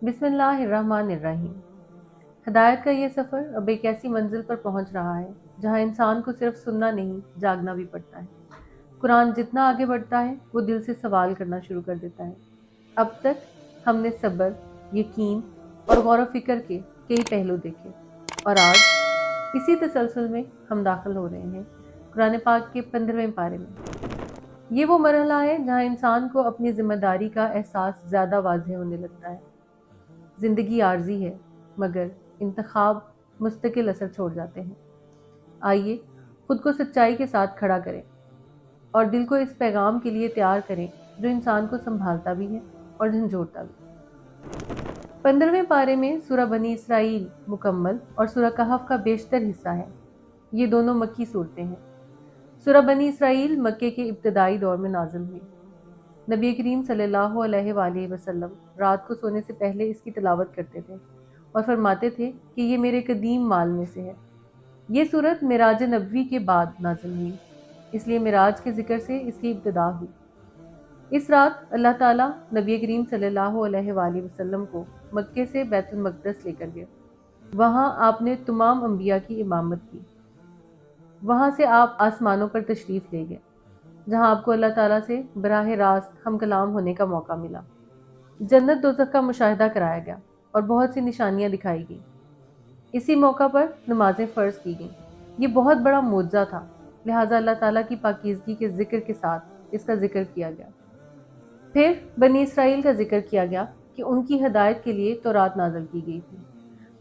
बिस्मिल्लाहिर्रहमानिर्रहीम। हदायत का ये सफ़र अब एक ऐसी मंजिल पर पहुंच रहा है जहां इंसान को सिर्फ सुनना नहीं, जागना भी पड़ता है। कुरान जितना आगे बढ़ता है वो दिल से सवाल करना शुरू कर देता है। अब तक हमने सब्र, यकीन और गौर व फिक्र के कई पहलू देखे, और आज इसी तसलसल में हम दाखिल हो रहे हैं कुरान पाक के 15वें पारे में। ये वो मरहला है जहाँ इंसान को अपनी जिम्मेदारी का एहसास ज़्यादा वाज़ेह होने लगता है। ज़िंदगी आर्जी है, मगर इंतखाब मुस्तकिल असर छोड़ जाते हैं। आइए खुद को सच्चाई के साथ खड़ा करें और दिल को इस पैगाम के लिए तैयार करें जो इंसान को संभालता भी है और झंझोड़ता भी। 15वें पारे में सूरह बनी इसराइल मुकम्मल और सूरह कहफ का बेशतर हिस्सा है। ये दोनों मक्की सूरतें हैं। सूरह बनी इसराइल मक्के के इब्तदाई दौर में नाज़िल हुई। नबी करीम सल्लल्लाहु अलैहि वसल्लम रात को सोने से पहले इसकी तिलावत करते थे और फरमाते थे कि ये मेरे कदीम माल में से है। ये सूरत मिराज नबवी के बाद नाज़िल हुई, इसलिए मिराज के जिक्र से इसकी इब्तिदा हुई। इस रात अल्लाह ताला नबी करीम सल्लल्लाहु अलैहि वसल्लम को मक्के से बैतुल मक़दस लेकर गए। वहाँ आपने तमाम अंबिया की इमामत की। वहाँ से आप आसमानों पर तशरीफ़ ले गए, जहाँ आपको अल्लाह ताला से बराह रास्त हम कलाम होने का मौका मिला। जन्नत दोज़ख का मुशाहिदा कराया गया और बहुत सी निशानियाँ दिखाई गई। इसी मौका पर नमाजें फ़र्ज की गईं। ये बहुत बड़ा मोज़ा था, लिहाजा अल्लाह ताला की पाकीज़गी के ज़िक्र के साथ इसका ज़िक्र किया गया। फिर बनी इसराइल का ज़िक्र किया गया कि उनकी हदायत के लिए तौरात नाज़िल की गई थी।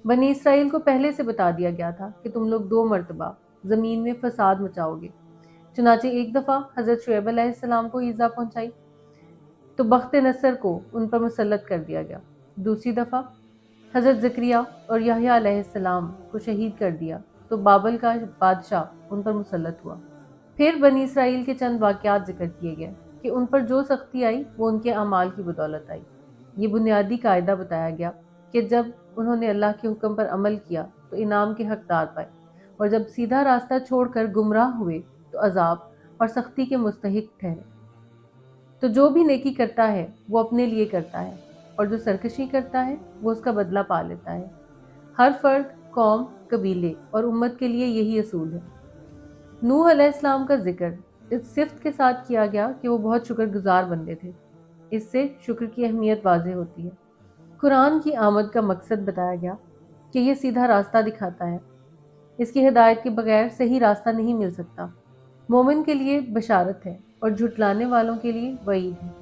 बनी इसराइल को पहले से बता दिया गया था कि तुम लोग 2 मरतबा ज़मीन में फ़साद मचाओगे। चुनाचे एक दफ़ा हज़रत शुएब अलैहिस्सलाम को ईज़ा पहुंचाई तो बख्त नसर को उन पर मुसल्लत कर दिया गया। दूसरी दफ़ा हज़रत ज़करिया और याह्या अलैहिस्सलाम को शहीद कर दिया तो बाबल का बादशाह उन पर मुसल्लत हुआ। फिर बनी इसराइल के चंद वाक़यात ज़िक्र किए गए कि उन पर जो सख्ती आई वो उनके अमाल की बदौलत आई। ये बुनियादी कायदा बताया गया कि जब उन्होंने अल्लाह के हुक्म पर अमल किया तो इनाम के हकदार पाए, और जब सीधा रास्ता छोड़कर गुमराह हुए तो अजाब और सख्ती के मुस्तहिक ठहरे। तो जो भी नेकी करता है वो अपने लिए करता है, और जो सरकशी करता है वो उसका बदला पा लेता है। हर फर्द, कौम, कबीले और उम्मत के लिए यही असूल है। नूह अलैहिस्सलाम का जिक्र इस सिफ्त के साथ किया गया कि वो बहुत शुक्रगुजार बंदे थे। इससे शुक्र की अहमियत वाज़ेह होती है। कुरान की आमद का मकसद बताया गया कि यह सीधा रास्ता दिखाता है। इसकी हिदायत के बगैर सही रास्ता नहीं मिल सकता। मोमिन के लिए बशारत है और झुटलाने वालों के लिए वईद है।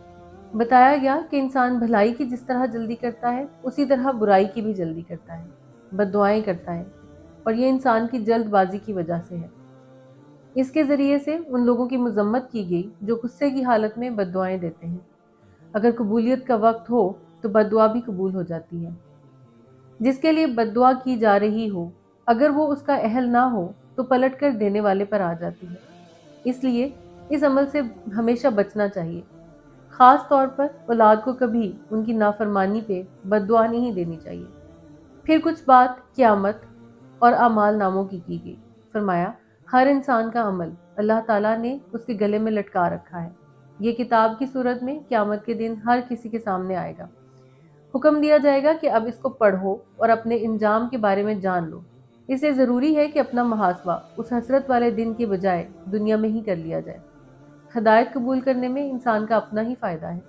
बताया गया कि इंसान भलाई की जिस तरह जल्दी करता है उसी तरह बुराई की भी जल्दी करता है, बद्दुआएं करता है, और ये इंसान की जल्दबाजी की वजह से है। इसके ज़रिए से उन लोगों की मजम्मत की गई जो गुस्से की हालत में बद्दुआएं देते हैं। अगर कबूलियत का वक्त हो तो बद्दुआ भी कबूल हो जाती है। जिसके लिए बद्दुआ की जा रही हो, अगर वो उसका अहल ना हो तो पलट कर देने वाले पर आ जाती है। इसलिए इस अमल से हमेशा बचना चाहिए। ख़ास तौर पर औलाद को कभी उनकी नाफरमानी पे बद्दुआ नहीं देनी चाहिए। फिर कुछ बात क़यामत और अमाल नामों की गई। फरमाया, हर इंसान का अमल अल्लाह ताला ने उसके गले में लटका रखा है। ये किताब की सूरत में क़यामत के दिन हर किसी के सामने आएगा। हुक्म दिया जाएगा कि अब इसको पढ़ो और अपने इंजाम के बारे में जान लो। इसलिए ज़रूरी है कि अपना मुहासबा उस हसरत वाले दिन के बजाय दुनिया में ही कर लिया जाए। हदायत कबूल करने में इंसान का अपना ही फ़ायदा है।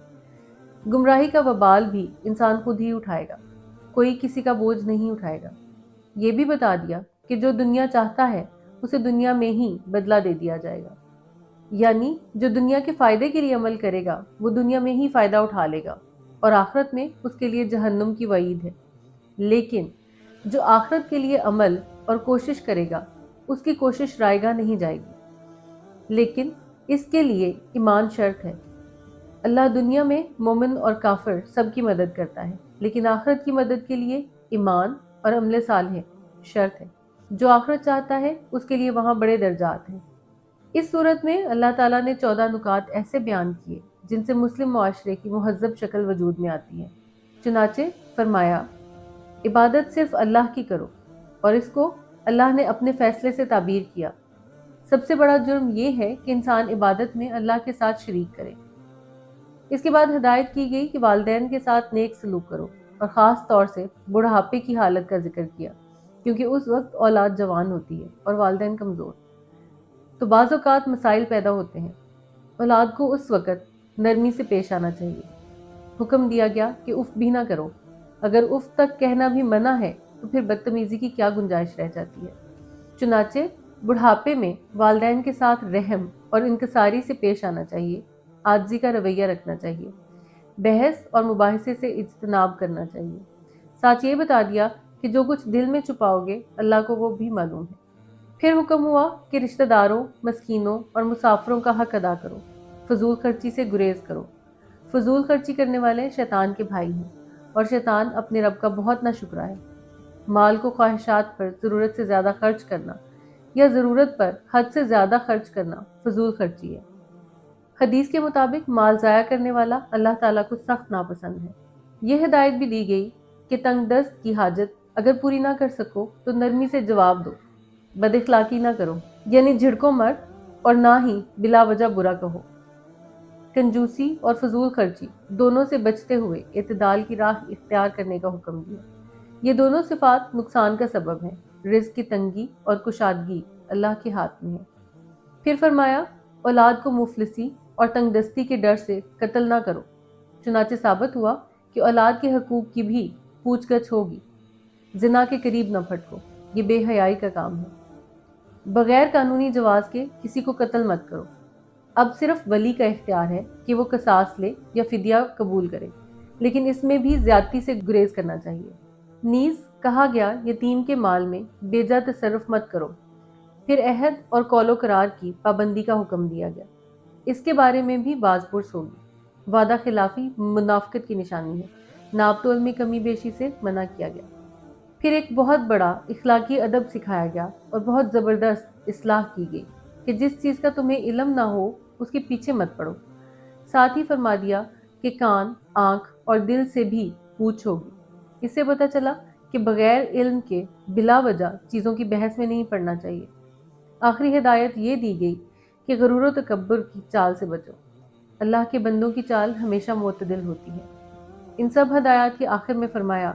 गुमराही का वबाल भी इंसान खुद ही उठाएगा, कोई किसी का बोझ नहीं उठाएगा। ये भी बता दिया कि जो दुनिया चाहता है उसे दुनिया में ही बदला दे दिया जाएगा। यानी जो दुनिया के फ़ायदे के लिए अमल करेगा वो दुनिया में ही फ़ायदा उठा लेगा, और आखिरत में उसके लिए जहन्नुम की वईद है। लेकिन जो आखिरत के लिए अमल और कोशिश करेगा उसकी कोशिश रायगा नहीं जाएगी। लेकिन इसके लिए ईमान शर्त है। अल्लाह दुनिया में मोमिन और काफिर सबकी मदद करता है, लेकिन आखिरत की मदद के लिए ईमान और अमल सालेह शर्त है। जो आखिरत चाहता है उसके लिए वहाँ बड़े दर्जात हैं। इस सूरत में अल्लाह ताला ने 14 नुकात ऐसे बयान किए जिनसे मुस्लिम मुआशरे की मुहज़्ज़ब शक्ल वजूद में आती है। चुनाचे फरमाया, इबादत सिर्फ अल्लाह की करो, और इसको अल्लाह ने अपने फैसले से ताबीर किया। सबसे बड़ा जुर्म यह है कि इंसान इबादत में अल्लाह के साथ शरीक करे। इसके बाद हिदायत की गई कि वालिदैन के साथ नेक सलूक करो। और ख़ास तौर से बुढ़ापे की हालत का जिक्र किया, क्योंकि उस वक्त औलाद जवान होती है और वालिदैन कमज़ोर। तो बाज़ औक़ात मसाइल पैदा होते हैं। औलाद को उस वक़्त नरमी से पेश आना चाहिए। हुक्म दिया गया कि उफ़ भी ना करो। अगर उफ़ तक कहना भी मना है तो फिर बदतमीज़ी की क्या गुंजाइश रह जाती है। चुनाचे बुढ़ापे में वालिदैन के साथ रहम और इंकसारी से पेश आना चाहिए, आजिज़ी का रवैया रखना चाहिए, बहस और मुबाहिसे से इज्तनाब करना चाहिए। साथ ये बता दिया कि जो कुछ दिल में छुपाओगे अल्लाह को वो भी मालूम है। फिर हुक्म हुआ कि रिश्तेदारों, मस्कीनों और मुसाफिरों का हक अदा करो, फजूल खर्ची से गुरेज करो। फजूल खर्ची करने वाले शैतान के भाई हैं और शैतान अपने रब का बहुत नाशुक्रा है। माल को ख्वाहिशात पर ज़रूरत से ज़्यादा खर्च करना या ज़रूरत पर हद से ज़्यादा खर्च करना फजूल खर्ची है। हदीस के मुताबिक माल ज़ाया करने वाला अल्लाह ताला को सख्त नापसंद है। यह हिदायत भी दी गई कि तंगदस्त की हाजत अगर पूरी ना कर सको तो नरमी से जवाब दो, बदइखलाकी ना करो, यानी झिड़को मत और ना ही बिला वजह बुरा कहो। कंजूसी और फजूल खर्ची दोनों से बचते हुए इत्तेदाल की राह इख्तियार करने का हुक्म दिया। ये दोनों सिफात नुकसान का सबब हैं। रिज़्क की तंगी और कुशादगी अल्लाह के हाथ में है। फिर फरमाया, औलाद को मुफलिसी और तंगदस्ती के डर से कत्ल ना करो। चुनाचे साबित हुआ कि औलाद के हकूक की भी पूछगछ होगी। जिना के करीब न फटको, ये बेहयाई का काम है। बगैर कानूनी जवाज के किसी को कत्ल मत करो। अब सिर्फ वली का इख्तियार है कि वो कसास ले या फिदिया कबूल करे, लेकिन इसमें भी ज्यादती से गुरेज करना चाहिए। नीज कहा गया, यतीम के माल में बेजा तसर्रुफ मत करो। फिर अहद और कौलो करार की पाबंदी का हुक्म दिया गया। इसके बारे में भी बाजपुरस होगी। वादा खिलाफी मुनाफिकत की निशानी है। नापतोल में कमी बेशी से मना किया गया। फिर एक बहुत बड़ा इखलाकी अदब सिखाया गया और बहुत ज़बरदस्त इस्लाह की गई कि जिस चीज़ का तुम्हें इल्म ना हो उसके पीछे मत पड़ो। साथ ही फरमा दिया कि कान, आँख और दिल से भी पूछ होगी। इससे पता चला कि बगैर इल्म के बिला वजह चीज़ों की बहस में नहीं पड़ना चाहिए। आखिरी हिदायत ये दी गई कि गरूर व तकब्बुर की चाल से बचो। अल्लाह के बंदों की चाल हमेशा मुतदिल होती है। इन सब हदायत के आखिर में फरमाया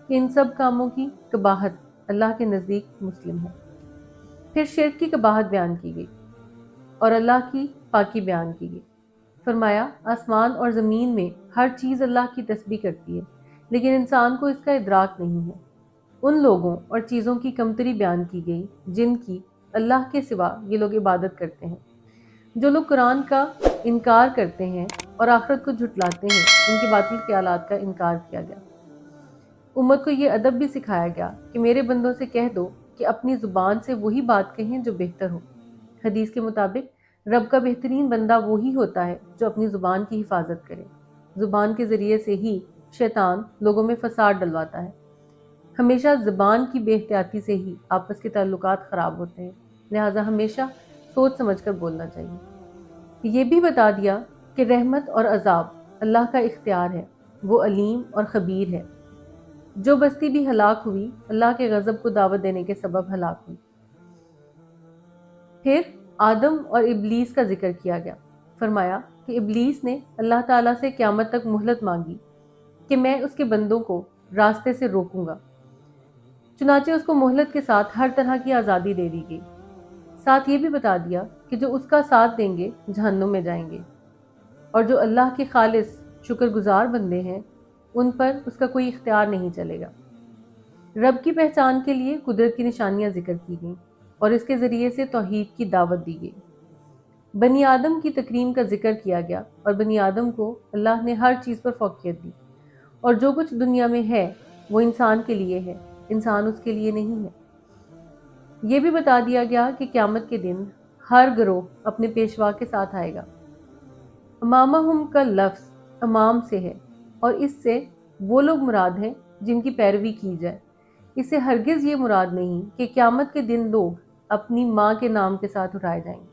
कि इन सब कामों की कबाहत अल्लाह के नज़दीक मुस्लिम है। फिर शिर्क की कबाहत बयान की गई और अल्लाह की पाकी बयान की गई। फरमाया, आसमान और ज़मीन में हर चीज़ अल्लाह की तस्बीह करती है, लेकिन इंसान को इसका इदराक नहीं है। उन लोगों और चीज़ों की कमतरी बयान की गई जिनकी अल्लाह के सिवा ये लोग इबादत करते हैं। जो लोग कुरान का इनकार करते हैं और आखिरत को झुटलाते हैं, उनकी बातिल ख्यालात का इनकार किया गया। उम्मत को ये अदब भी सिखाया गया कि मेरे बंदों से कह दो कि अपनी ज़ुबान से वही बात कहें जो बेहतर हो। हदीस के मुताबिक रब का बेहतरीन बंदा वही होता है जो अपनी ज़ुबान की हिफाजत करे। ज़ुबान के ज़रिए से ही शैतान लोगों में फसाद डलवाता है। हमेशा ज़ुबान की बेहतियाती से ही आपस के ताल्लुकात ख़राब होते हैं, लिहाजा हमेशा सोच समझ कर बोलना चाहिए। ये भी बता दिया कि रहमत और अजाब अल्लाह का इख्तियार है, वो अलीम और ख़बीर है। जो बस्ती भी हलाक हुई अल्लाह के गज़ब को दावत देने के सबब हलाक हुई। फिर आदम और इब्लीस का जिक्र किया गया। फरमाया कि इब्लीस ने अल्लाह ताला से क़यामत तक मोहलत मांगी कि मैं उसके बंदों को रास्ते से रोकूंगा। चुनाचे उसको मोहलत के साथ हर तरह की आज़ादी दे दी गई। साथ ये भी बता दिया कि जो उसका साथ देंगे जहन्नुम में जाएंगे और जो अल्लाह के खालिस शुक्रगुजार बंदे हैं उन पर उसका कोई इख्तियार नहीं चलेगा। रब की पहचान के लिए कुदरत की निशानियां जिक्र की गईं और इसके ज़रिए से तौहीद की दावत दी गई। बनी आदम की तकरीम का जिक्र किया गया और बनी आदम को अल्लाह ने हर चीज़ पर फौकियत दी और जो कुछ दुनिया में है वो इंसान के लिए है, इंसान उसके लिए नहीं है। ये भी बता दिया गया कि क़यामत के दिन हर गिरोह अपने पेशवा के साथ आएगा। अमामहुम का लफ्ज़ अमाम से है और इससे वो लोग मुराद हैं जिनकी पैरवी की जाए। इससे हरगिज़ ये मुराद नहीं कि क़यामत के दिन लोग अपनी माँ के नाम के साथ उठाए जाएंगे।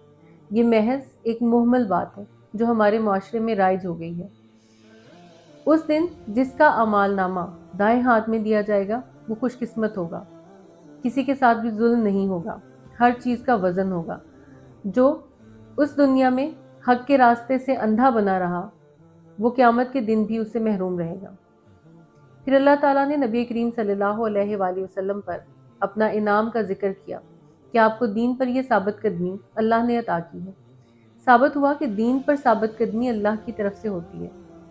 ये महज एक मुहम्मल बात है जो हमारे माशरे में राइज हो गई है। उस दिन जिसका अमाल नामा दाएं हाथ में दिया जाएगा वो खुशकिस्मत होगा। किसी के साथ भी जुल्म नहीं होगा, हर चीज़ का वज़न होगा। जो उस दुनिया में हक के रास्ते से अंधा बना रहा वो क़यामत के दिन भी उससे महरूम रहेगा। پھر اللہ تعالیٰ نے نبی کریم صلی اللہ علیہ وآلہ وسلم پر اپنا انعام کا ذکر کیا کہ آپ کو دین پر یہ ثابت قدمی اللہ نے عطا کی ہے۔ ثابت ہوا کہ دین پر ثابت قدمی اللہ کی طرف سے ہوتی ہے،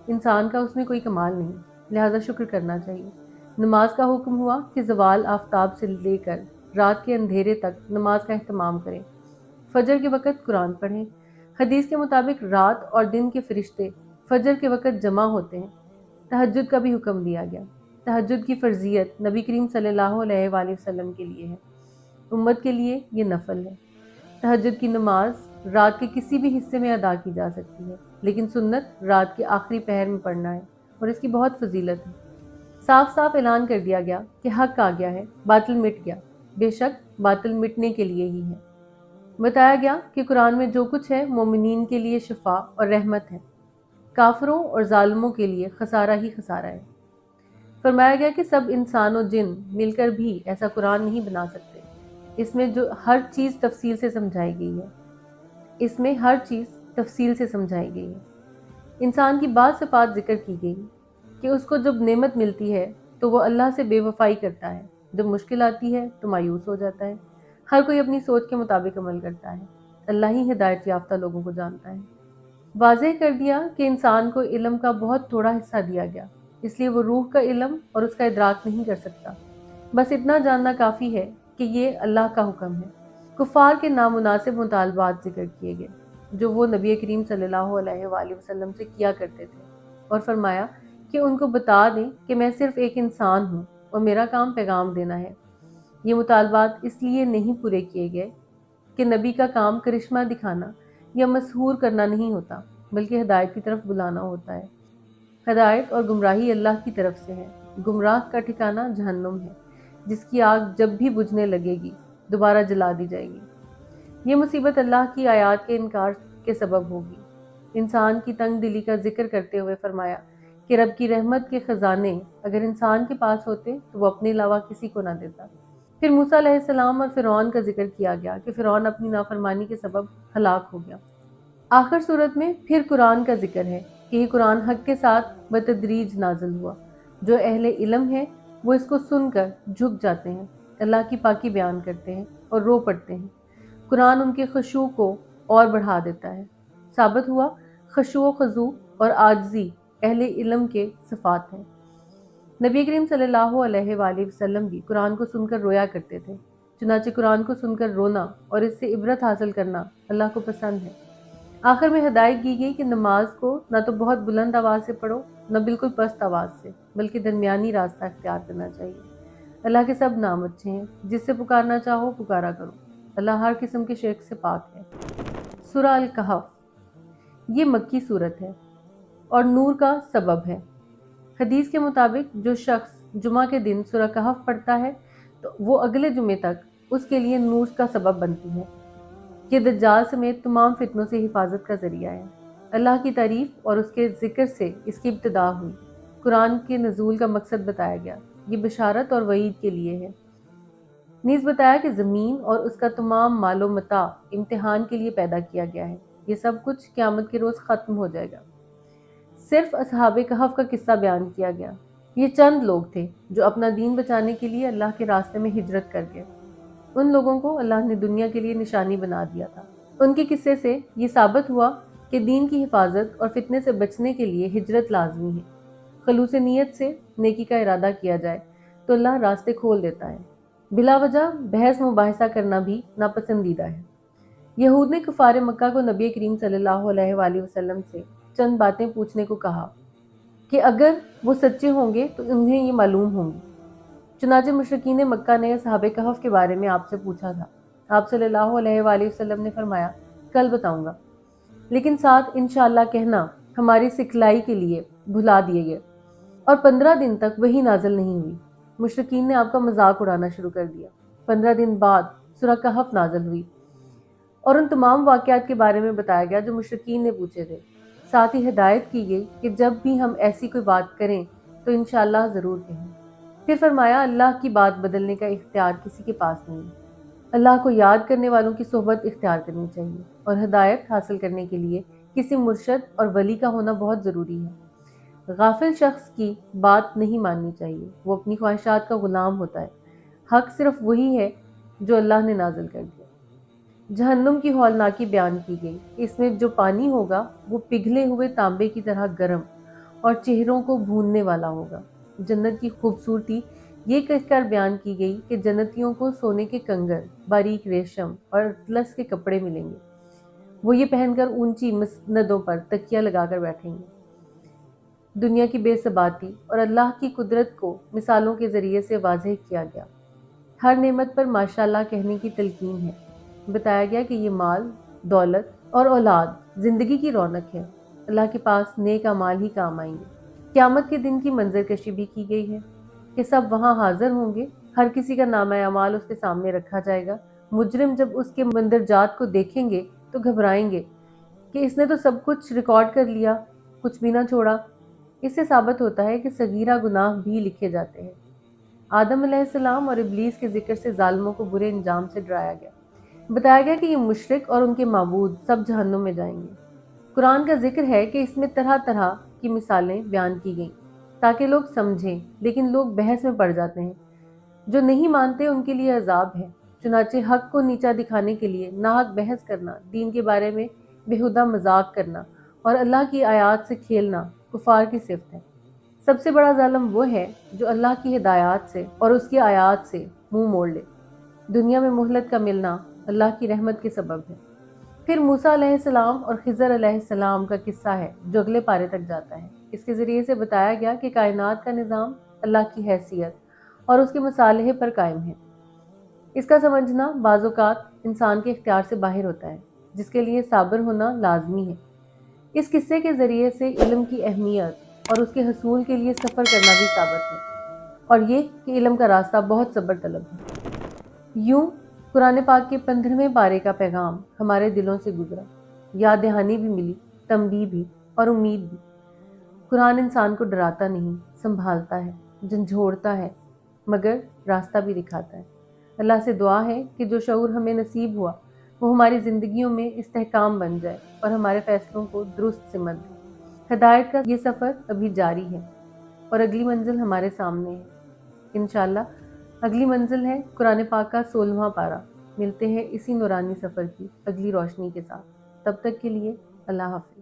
انسان کا اس میں کوئی کمال نہیں، لہذا شکر کرنا چاہیے۔ نماز کا حکم ہوا کہ زوال آفتاب سے لے کر رات کے اندھیرے تک نماز کا اہتمام کریں۔ فجر کے وقت قرآن پڑھیں۔ حدیث کے مطابق رات اور دن کے فرشتے فجر کے وقت جمع ہوتے ہیں۔ تہجد کا بھی حکم دیا گیا۔ تہجد کی فرضیت نبی کریم صلی اللہ علیہ وآلہ وسلم کے لیے ہے، امت کے لیے یہ نفل ہے۔ تہجد کی نماز رات کے کسی بھی حصے میں ادا کی جا سکتی ہے، لیکن سنت رات کے آخری پہر میں پڑھنا ہے اور اس کی بہت فضیلت ہے۔ صاف صاف اعلان کر دیا گیا کہ حق آ گیا ہے، باطل مٹ گیا، بے شک باطل مٹنے کے لیے ہی ہے۔ بتایا گیا کہ قرآن میں جو کچھ ہے مومنین کے لیے شفا اور رحمت ہے، کافروں اور ظالموں کے لیے خسارہ ہی خسارہ ہے۔ فرمایا گیا کہ سب انسان و جن مل کر بھی ایسا قرآن نہیں بنا سکتے، اس میں جو ہر چیز تفصیل سے سمجھائی گئی ہے، اس میں ہر چیز تفصیل سے سمجھائی گئی ہے۔ انسان کی بعض صفات ذکر کی گئی کہ اس کو جب نعمت ملتی ہے تو وہ اللہ سے بے وفائی کرتا ہے، جب مشکل آتی ہے تو مایوس ہو جاتا ہے۔ ہر کوئی اپنی سوچ کے مطابق عمل کرتا ہے، اللہ ہی ہدایت یافتہ لوگوں کو جانتا ہے۔ واضح کر دیا کہ انسان کو علم کا بہت تھوڑا حصہ دیا گیا، اس لیے وہ روح کا علم اور اس کا ادراک نہیں کر سکتا۔ بس اتنا جاننا کافی ہے کہ یہ اللہ کا حکم ہے۔ کفار کے نامناسب مطالبات ذکر کیے گئے جو وہ نبی کریم صلی اللہ علیہ وآلہ وسلم سے کیا کرتے تھے، اور فرمایا کہ ان کو بتا دیں کہ میں صرف ایک انسان ہوں اور میرا کام پیغام دینا ہے۔ یہ مطالبات اس لیے نہیں پورے کیے گئے کہ نبی کا کام کرشمہ دکھانا یا مسحور کرنا نہیں ہوتا، بلکہ ہدایت کی طرف بلانا ہوتا ہے۔ ہدایت اور گمراہی اللہ کی طرف سے ہے، گمراہ کا ٹھکانہ جہنم ہے، جس کی آگ جب بھی بجھنے لگے گی دوبارہ جلا دی جائے گی۔ یہ مصیبت اللہ کی آیات کے انکار کے سبب ہوگی۔ انسان کی تنگ دلی کا ذکر کرتے ہوئے فرمایا کہ رب کی رحمت کے خزانے اگر انسان کے پاس ہوتے تو وہ اپنے علاوہ کسی کو نہ دیتا۔ پھر موسیٰ علیہ السلام اور فرعون کا ذکر کیا گیا کہ فرعون اپنی نافرمانی کے سبب ہلاک ہو گیا۔ آخر صورت میں پھر قرآن کا ذکر ہے کہ یہ قرآن حق کے ساتھ بتدریج نازل ہوا۔ جو اہل علم ہے وہ اس کو سن کر جھک جاتے ہیں، اللہ کی پاکی بیان کرتے ہیں اور رو پڑتے ہیں۔ قرآن ان کے خشوع کو اور بڑھا دیتا ہے۔ ثابت ہوا خشوع و خضوع اور عاجزی اہل علم کے صفات ہیں۔ نبی کریم صلی اللہ علیہ وآلہ وسلم بھی قرآن کو سن کر رویا کرتے تھے، چنانچہ قرآن کو سن کر رونا اور اس سے عبرت حاصل کرنا اللہ کو پسند ہے۔ آخر میں ہدایت کی گئی کہ نماز کو نہ تو بہت بلند آواز سے پڑھو نہ بالکل پست آواز سے، بلکہ درمیانی راستہ اختیار کرنا چاہیے۔ اللہ کے سب نام اچھے ہیں، جس سے پکارنا چاہو پکارا کرو، اللہ ہر قسم کے شرک سے پاک ہے۔ سورہ الکہف یہ مکی صورت ہے اور نور کا سبب ہے۔ حدیث کے مطابق جو شخص جمعہ کے دن سورہ کہف پڑھتا ہے تو وہ اگلے جمعے تک اس کے لیے نور کا سبب بنتی ہے۔ یہ دجال سمیت تمام فتنوں سے حفاظت کا ذریعہ ہے۔ اللہ کی تعریف اور اس کے ذکر سے اس کی ابتدا ہوئی۔ قرآن کے نزول کا مقصد بتایا گیا، یہ بشارت اور وعید کے لیے ہے۔ نیز بتایا کہ زمین اور اس کا تمام مال و متاع امتحان کے لیے پیدا کیا گیا ہے، یہ سب کچھ قیامت کے روز ختم ہو جائے گا۔ صرف اصحاب کہف کا قصہ بیان کیا گیا۔ یہ چند لوگ تھے جو اپنا دین بچانے کے لیے اللہ کے راستے میں ہجرت کر گئے۔ ان لوگوں کو اللہ نے دنیا کے لیے نشانی بنا دیا تھا۔ ان کے قصے سے یہ ثابت ہوا کہ دین کی حفاظت اور فتنے سے بچنے کے لیے ہجرت لازمی ہے۔ خلوص نیت سے نیکی کا ارادہ کیا جائے تو اللہ راستے کھول دیتا ہے۔ بلا وجہ بحث مباحثہ کرنا بھی ناپسندیدہ ہے۔ یہود نے کفار مکہ کو نبی کریم صلی اللہ علیہ وآلہ وسلم سے چند باتیں پوچھنے کو کہا کہ اگر وہ سچے ہوں گے تو انہیں یہ معلوم ہوں گی۔ چنانچہ مشرکین مکہ نے اصحاب کہف کے بارے میں آپ سے پوچھا تھا۔ آپ صلی اللہ علیہ وآلہ وسلم نے فرمایا کل بتاؤں گا، لیکن ساتھ انشاءاللہ کہنا ہماری سکھلائی کے لیے بھلا دیے گئے، اور 15 دن تک وہی نازل نہیں ہوئی۔ مشرکین نے آپ کا مذاق اڑانا شروع کر دیا۔ 15 دن بعد سورہ کہف نازل ہوئی اور ان تمام واقعات کے بارے میں بتایا گیا جو مشرکین نے پوچھے تھے۔ ساتھ ہی ہدایت کی گئی کہ جب بھی ہم ایسی کوئی بات کریں تو انشاءاللہ ضرور کہیں۔ پھر فرمایا اللہ کی بات بدلنے کا اختیار کسی کے پاس نہیں۔ اللہ کو یاد کرنے والوں کی صحبت اختیار کرنی چاہیے، اور ہدایت حاصل کرنے کے لیے کسی مرشد اور ولی کا ہونا بہت ضروری ہے۔ غافل شخص کی بات نہیں ماننی چاہیے، وہ اپنی خواہشات کا غلام ہوتا ہے۔ حق صرف وہی ہے جو اللہ نے نازل کر دیا۔ جہنم کی ہولناکی بیان کی گئی، اس میں جو پانی ہوگا وہ پگھلے ہوئے تانبے کی طرح گرم اور چہروں کو بھوننے والا ہوگا۔ جنت کی خوبصورتی یہ کہہ کر بیان کی گئی کہ جنتیوں کو سونے کے کنگن، باریک ریشم اور اطلس کے کپڑے ملیں گے۔ وہ یہ پہن کر اونچی مسندوں پر تکیہ لگا کر بیٹھیں گے۔ دنیا کی بے ثباتی اور اللہ کی قدرت کو مثالوں کے ذریعے سے واضح کیا گیا۔ ہر نعمت پر ماشاءاللہ کہنے کی تلقین ہے۔ بتایا گیا کہ یہ مال، دولت اور اولاد زندگی کی رونق ہے، اللہ کے پاس نیک اعمال ہی کام آئیں گے۔ قیامت کے دن کی منظر کشی بھی کی گئی ہے کہ سب وہاں حاضر ہوں گے، ہر کسی کا نامہ اعمال اس کے سامنے رکھا جائے گا۔ مجرم جب اس کے مندرجات کو دیکھیں گے تو گھبرائیں گے کہ اس نے تو سب کچھ ریکارڈ کر لیا، کچھ بھی نہ چھوڑا۔ اس سے ثابت ہوتا ہے کہ صغیرہ گناہ بھی لکھے جاتے ہیں۔ آدم علیہ السلام اور ابلیس کے ذکر سے ظالموں کو برے انجام سے ڈرایا گیا۔ بتایا گیا کہ یہ مشرک اور ان کے معبود سب جہنم میں جائیں گے۔ قرآن کا ذکر ہے کہ اس میں طرح طرح کی مثالیں بیان کی گئیں تاکہ لوگ سمجھیں، لیکن لوگ بحث میں پڑ جاتے ہیں۔ جو نہیں مانتے ان کے لیے عذاب ہے۔ چنانچہ حق کو نیچا دکھانے کے لیے ناحق بحث کرنا، دین کے بارے میں بےہودہ مذاق کرنا اور اللہ کی آیات سے کھیلنا کفار کی صفت ہے۔ سب سے بڑا ظالم وہ ہے جو اللہ کی ہدایات سے اور اس کی آیات سے منہ موڑ لے۔ دنیا میں مہلت کا ملنا اللہ کی رحمت کے سبب ہے۔ پھر موسیٰ علیہ السلام اور خضر علیہ السلام کا قصہ ہے جو اگلے پارے تک جاتا ہے۔ اس کے ذریعے سے بتایا گیا کہ کائنات کا نظام اللہ کی حیثیت اور اس کے مصالحے پر قائم ہے۔ اس کا سمجھنا بعض اوقات انسان کے اختیار سے باہر ہوتا ہے، جس کے لیے صابر ہونا لازمی ہے۔ اس قصے کے ذریعے سے علم کی اہمیت اور اس کے حصول کے لیے سفر کرنا بھی ثابت ہے، اور یہ کہ علم کا راستہ بہت صبر طلب ہے۔ یوں قرآن پاک کے 15ویں پارے کا پیغام ہمارے دلوں سے گزرا، یاد دہانی بھی ملی، تنبیہ بھی اور امید بھی۔ قرآن انسان کو ڈراتا نہیں، سنبھالتا ہے، جھنجھوڑتا ہے، مگر راستہ بھی دکھاتا ہے۔ اللہ سے دعا ہے کہ جو شعور ہمیں نصیب ہوا وہ ہماری زندگیوں میں استحکام بن جائے اور ہمارے فیصلوں کو درست سمت دے۔ ہدایت کا یہ سفر ابھی جاری ہے اور اگلی منزل ہمارے سامنے ہے۔ انشاءاللہ اگلی منزل ہے قرآن پاک کا 16واں پارہ۔ ملتے ہیں اسی نورانی سفر کی اگلی روشنی کے ساتھ۔ تب تک کے لیے اللہ حافظ۔